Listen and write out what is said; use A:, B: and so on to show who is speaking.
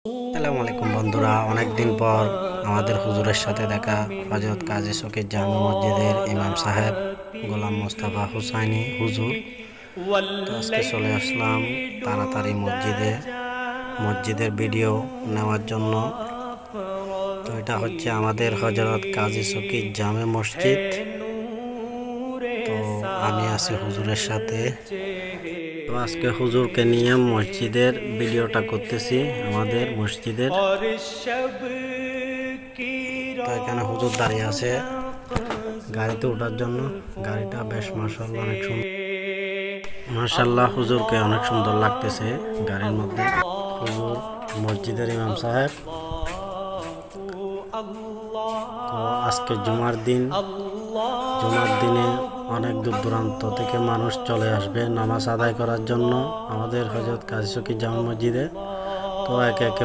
A: আসসালামু আলাইকুম বন্ধুরা, অনেকদিন পর আমাদের হুজুরের সাথে দেখা। হযরত কাজী শকীর জামে মসজিদের ইমাম সাহেব গোলাম মোস্তফা হুসাইনি হুজুর। তো আজকে চলে আসলাম তাড়াতাড়ি মসজিদের ভিডিও নেওয়ার জন্য। তো এটা হচ্ছে আমাদের হযরত কাজী শকীর জামে মসজিদ। তো আমি আছি হুজুরের সাথে। তো আজকে হুজুরকে নিয়ে মসজিদের ভিডিওটা করতেছি, আমাদের মসজিদের। তো এখানে হুজুর দাঁড়িয়ে আছে গাড়িতে ওঠার জন্য। গাড়িটা বেশ মাশাআল্লাহ অনেক সুন্দর। মাশাআল্লাহ হুজুরকে অনেক সুন্দর লাগতেছে গাড়ির মধ্যে। হুজুর মসজিদের ইমাম সাহেব। তো আজকে জুমার দিনে অনেক দূর দূরান্ত থেকে মানুষ চলে আসবে নামাজ আদায় করার জন্য আমাদের হযরত কাজী শকীর জামে মসজিদে। তো একে একে